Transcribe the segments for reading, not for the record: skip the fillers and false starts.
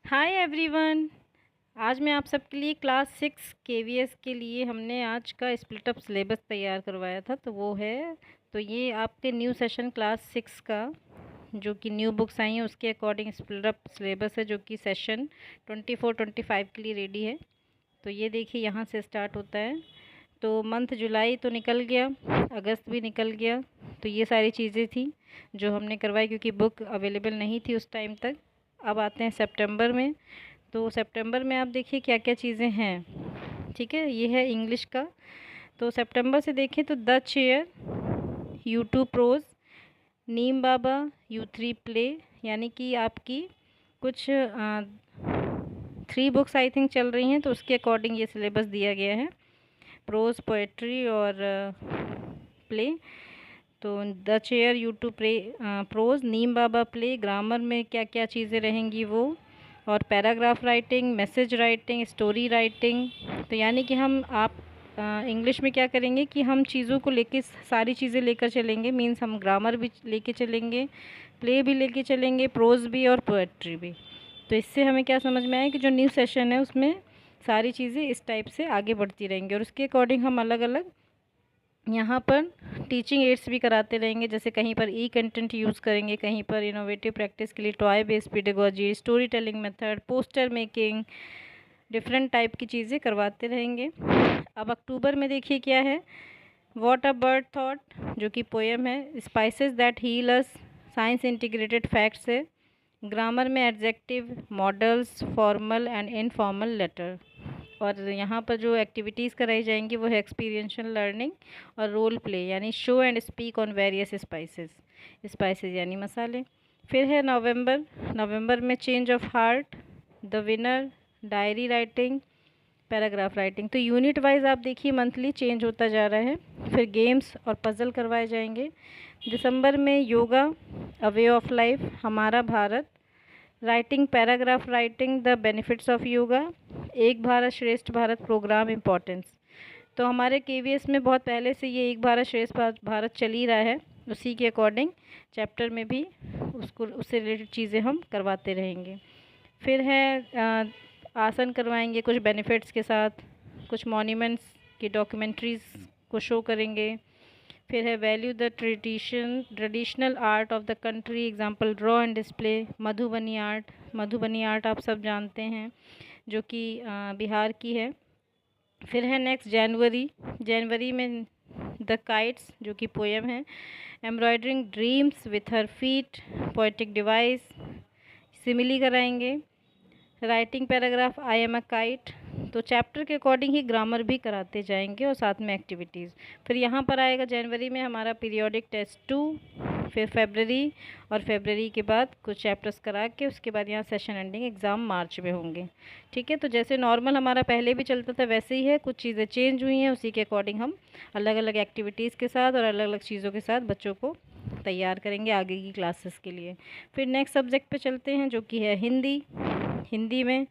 Hi everyone. आज मैं आप सबके लिए क्लास 6 केवीएस के लिए हमने आज का स्प्लिट अप सिलेबस तैयार करवाया था, तो वो है। तो ये आपके न्यू सेशन क्लास 6 का जो कि न्यू बुक्स आई हैं उसके अकॉर्डिंग स्प्लिट अप सिलेबस है, जो कि सेशन 24-25 के लिए रेडी है। तो ये देखिए यहाँ से स्टार्ट होता है। तो मंथ जुलाई तो निकल गया, अगस्त भी निकल गया। तो ये सारी चीज़ें थी जो हमने करवाई क्योंकि बुक अवेलेबल नहीं थी उस टाइम तक। अब आते हैं सितंबर में। तो सितंबर में आप देखिए क्या क्या चीज़ें हैं। ठीक है, ये है इंग्लिश का। तो सितंबर से देखें तो the chair, U2 prose, Neem Baba, U3 play, यानी कि आपकी कुछ 3 बुक्स आई थिंक चल रही हैं, तो उसके अकॉर्डिंग ये सिलेबस दिया गया है, प्रोज, पोएट्री और प्ले। तो the chair, U2 play, prose, Neem Baba play, grammar में क्या क्या चीज़ें रहेंगी वो, और paragraph writing, message writing, story writing. तो यानी कि हम आप इंग्लिश में क्या करेंगे कि हम चीज़ों को लेके सारी चीज़ें लेकर चलेंगे। मीन्स हम ग्रामर भी लेके चलेंगे, प्ले भी लेके चलेंगे, प्रोज भी और पोएट्री भी। तो इससे हमें क्या समझ में आया कि जो न्यू सेशन है उसमें सारी चीज़ें इस टाइप से आगे बढ़ती रहेंगी, और उसके अकॉर्डिंग हम अलग अलग यहाँ पर टीचिंग एड्स भी कराते रहेंगे। जैसे कहीं पर ई कंटेंट यूज़ करेंगे, कहीं पर इनोवेटिव प्रैक्टिस के लिए toy based pedagogy, story telling method, poster making, different type की चीज़ें करवाते रहेंगे। अब अक्टूबर में देखिए क्या है, व्हाट अ बर्ड थॉट, जो कि पोएम है, spices that heal us, science integrated facts है, ग्रामर में adjective, modals, formal and informal letter. और यहाँ पर जो एक्टिविटीज़ कराई जाएंगी वो है एक्सपीरियंशियल लर्निंग और रोल प्ले, यानी show and speak on various spices यानी मसाले। फिर है नवंबर में change of heart, the winner, diary writing, paragraph writing. तो यूनिट वाइज आप देखिए मंथली चेंज होता जा रहा है। फिर गेम्स और पज़ल करवाए जाएंगे। दिसंबर में योगा, अ वे ऑफ लाइफ, हमारा Bharat, writing paragraph writing, the benefits of yoga, एक भारत श्रेष्ठ भारत प्रोग्राम इम्पोर्टेंस। तो हमारे केवीएस में बहुत पहले से ये एक भारत श्रेष्ठ भारत चल ही रहा है, उसी के अकॉर्डिंग चैप्टर में भी उससे रिलेटेड चीज़ें हम करवाते रहेंगे। फिर है आसन करवाएंगे कुछ बेनिफिट्स के साथ, कुछ मॉन्यूमेंट्स की डॉक्यूमेंट्रीज़ को शो करेंगे। फिर है value the traditional art of the country, example draw and display, Madhubani art आप सब जानते हैं जो कि बिहार की है। फिर है नेक्स्ट जनवरी में द काइट्स, जो कि पोएम है, embroidering dreams with her feet, poetic device, simile कराएंगे, writing paragraph I am a kite. तो चैप्टर के अकॉर्डिंग ही ग्रामर भी कराते जाएंगे और साथ में एक्टिविटीज़। फिर यहाँ पर आएगा जनवरी में हमारा पीरियोडिक टेस्ट 2। फिर फरवरी के बाद कुछ चैप्टर्स करा के उसके बाद यहाँ सेशन एंडिंग एग्ज़ाम मार्च में होंगे। ठीक है, तो जैसे नॉर्मल हमारा पहले भी चलता था वैसे ही है, कुछ चीज़ें चेंज हुई हैं, उसी के अकॉर्डिंग हम अलग अलग एक्टिविटीज़ के साथ और अलग अलग चीज़ों के साथ बच्चों को तैयार करेंगे आगे की क्लासेस के लिए। फिर नेक्स्ट सब्जेक्ट पे चलते हैं जो कि है हिंदी में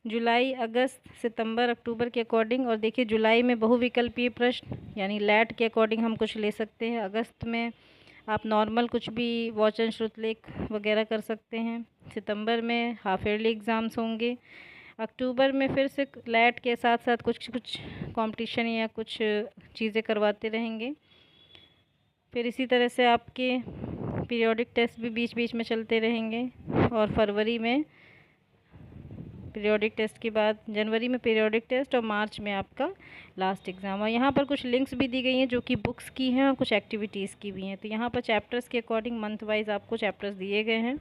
जुलाई, अगस्त, सितंबर, अक्टूबर के अकॉर्डिंग। और देखिए जुलाई में बहुविकल्पीय प्रश्न यानी लैट के अकॉर्डिंग हम कुछ ले सकते हैं। अगस्त में आप नॉर्मल कुछ भी वचन श्रुतलेख वगैरह कर सकते हैं। सितंबर में हाफ ईयरली एग्ज़ाम्स होंगे। अक्टूबर में फिर से लैट के साथ साथ कुछ कंपटीशन या कुछ चीज़ें करवाते रहेंगे। फिर इसी तरह से आपके पीरियोडिक टेस्ट भी बीच बीच में चलते रहेंगे। और फरवरी में पीरियोडिक टेस्ट के बाद जनवरी में पीरियोडिक टेस्ट और मार्च में आपका लास्ट एग्ज़ाम। और यहाँ पर कुछ लिंक्स भी दी गई हैं जो कि बुक्स की हैं और कुछ एक्टिविटीज़ की भी हैं। तो यहाँ पर चैप्टर्स के अकॉर्डिंग मंथ वाइज आपको चैप्टर्स दिए गए हैं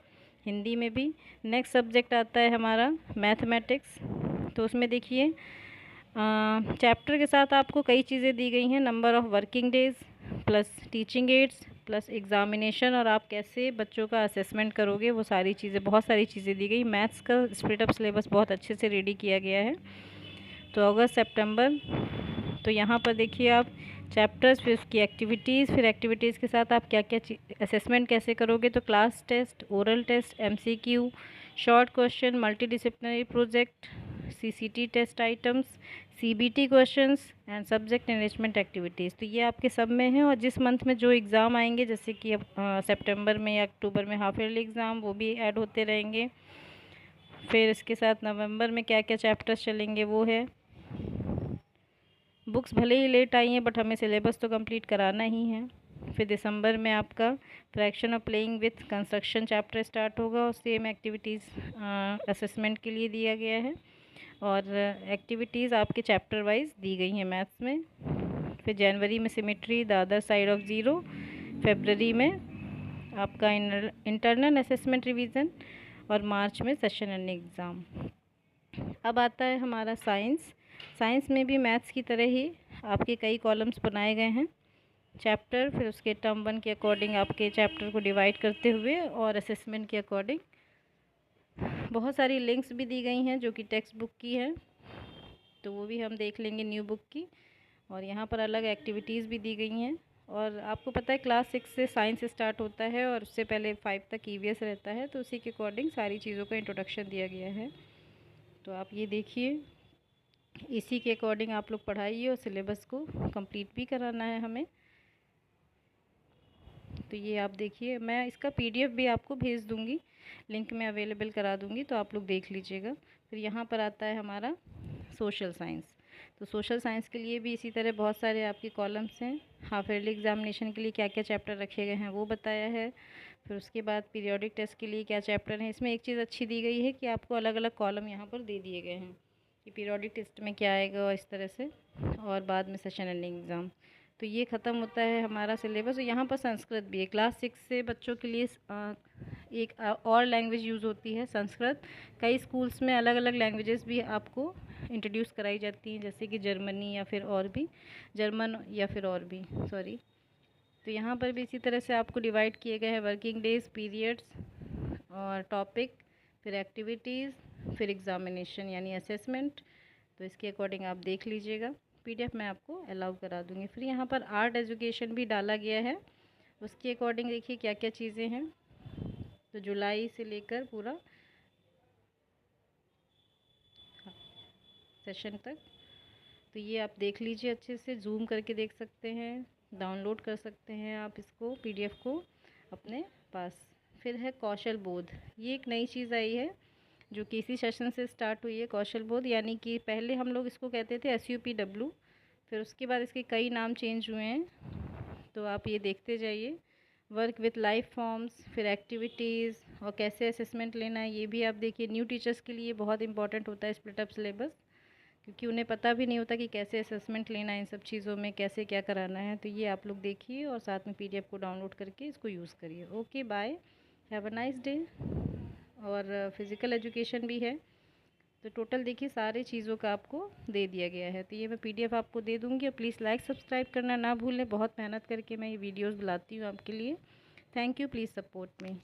हिंदी में भी। नेक्स्ट सब्जेक्ट आता है हमारा मैथमेटिक्स। तो उसमें देखिए चैप्टर के साथ आपको कई चीज़ें दी गई हैं, number of working days plus teaching ads plus examination, और आप कैसे बच्चों का असेसमेंट करोगे, वो सारी चीज़ें, बहुत सारी चीज़ें दी गई। मैथ्स का स्प्लिट अप सिलेबस बहुत अच्छे से रेडी किया गया है। तो अगस्त सितंबर, तो यहाँ पर देखिए आप चैप्टर्स, फिर उसकी एक्टिविटीज़, फिर एक्टिविटीज़ के साथ आप क्या क्या असेसमेंट कैसे करोगे। तो class test, oral test, MCQ, short question, multidisciplinary project, CCT test items, CBT questions and subject enrichment activities. तो ये आपके सब में है। और जिस मंथ में जो एग्ज़ाम आएंगे, जैसे कि अब सितंबर में या अक्टूबर में हाफ ईयरली एग्ज़ाम, वो भी ऐड होते रहेंगे। फिर इसके साथ नवंबर में क्या क्या चैप्टर्स चलेंगे वो है। बुक्स भले ही लेट आई हैं बट हमें सिलेबस तो कंप्लीट कराना ही है। फिर दिसंबर में आपका fraction of playing with construction chapter start होगा और सेम एक्टिविटीज़ असेसमेंट के लिए दिया गया है और एक्टिविटीज़ आपके चैप्टर वाइज दी गई हैं मैथ्स में। फिर जनवरी में symmetry the other side of zero. फरवरी में आपका इंटरनल असेसमेंट रिवीजन और मार्च में सेशन एंड एग्ज़ाम। अब आता है हमारा साइंस। साइंस में भी मैथ्स की तरह ही आपके कई कॉलम्स बनाए गए हैं चैप्टर, फिर उसके टर्म 1 के अकॉर्डिंग आपके चैप्टर को डिवाइड करते हुए और असेसमेंट के अकॉर्डिंग। बहुत सारी लिंक्स भी दी गई हैं जो कि टेक्स्ट बुक की है, तो वो भी हम देख लेंगे न्यू बुक की। और यहाँ पर अलग एक्टिविटीज़ भी दी गई हैं। और आपको पता है क्लास 6 से साइंस स्टार्ट होता है और उससे पहले 5 तक ईवीएस रहता है, तो उसी के अकॉर्डिंग सारी चीज़ों का इंट्रोडक्शन दिया गया है। तो आप ये देखिए, इसी के अकॉर्डिंग आप लोग पढ़ाइए और सिलेबस को कंप्लीट भी कराना है हमें। तो ये आप देखिए, मैं इसका पीडीएफ भी आपको भेज दूँगी, लिंक में अवेलेबल करा दूँगी, तो आप लोग देख लीजिएगा। फिर यहाँ पर आता है हमारा सोशल साइंस। तो सोशल साइंस के लिए भी इसी तरह बहुत सारे आपके कॉलम्स हैं। हाफ ईयरली एग्जामिनेशन के लिए क्या क्या चैप्टर रखे गए हैं वो बताया है। फिर उसके बाद पीरियोडिक टेस्ट के लिए क्या चैप्टर हैं। इसमें एक चीज़ अच्छी दी गई है कि आपको अलग अलग कॉलम यहाँ पर दे दिए गए हैं कि पीरियोडिक टेस्ट में क्या आएगा इस तरह से, और बाद में सेशन एंडिंग एग्ज़ाम। तो ये ख़त्म होता है हमारा सिलेबस। यहाँ पर संस्कृत भी है। क्लास 6 से बच्चों के लिए एक और लैंग्वेज यूज़ होती है संस्कृत। कई स्कूल्स में अलग अलग लैंग्वेजेस भी आपको इंट्रोड्यूस कराई जाती हैं, जैसे कि जर्मनी या फिर और भी जर्मन या फिर और भी सॉरी। तो यहाँ पर भी इसी तरह से आपको डिवाइड किए गए हैं वर्किंग डेज, पीरियड्स और टॉपिक, फिर एक्टिविटीज़, फिर एग्ज़ामिनेशन यानी असेसमेंट। तो इसके अकॉर्डिंग आप देख लीजिएगा, पीडीएफ मैं आपको अलाउ करा दूँगी। फिर यहाँ पर आर्ट एजुकेशन भी डाला गया है, उसके अकॉर्डिंग देखिए क्या क्या चीज़ें हैं। तो जुलाई से लेकर पूरा सेशन तक, तो ये आप देख लीजिए, अच्छे से जूम करके देख सकते हैं, डाउनलोड कर सकते हैं आप इसको पीडीएफ को अपने पास। फिर है कौशल बोध। ये एक नई चीज़ आई है जो कि इसी सेशन से स्टार्ट हुई है। कौशल बोध यानी कि पहले हम लोग इसको कहते थे SUPW, फिर उसके बाद इसके कई नाम चेंज हुए हैं, तो आप ये देखते जाइए। वर्क विथ लाइफ फॉर्म्स, फिर एक्टिविटीज़ और कैसे असेसमेंट लेना है ये भी आप देखिए। न्यू टीचर्स के लिए बहुत इंपॉर्टेंट होता है स्प्लिट अप सिलेबस, क्योंकि उन्हें पता भी नहीं होता कि कैसे असेसमेंट लेना है, इन सब चीज़ों में कैसे क्या कराना है। तो ये आप लोग देखिए और साथ में पीडीएफ को डाउनलोड करके इसको यूज़ करिए। Okay, bye, have a nice day. और फिज़िकल एजुकेशन भी है। तो टोटल देखिए सारी चीज़ों का आपको दे दिया गया है। तो ये मैं पीडीएफ आपको दे दूँगी और प्लीज़ लाइक सब्सक्राइब करना ना भूलें। बहुत मेहनत करके मैं ये वीडियोज़ लाती हूँ आपके लिए। Thank you, please support me.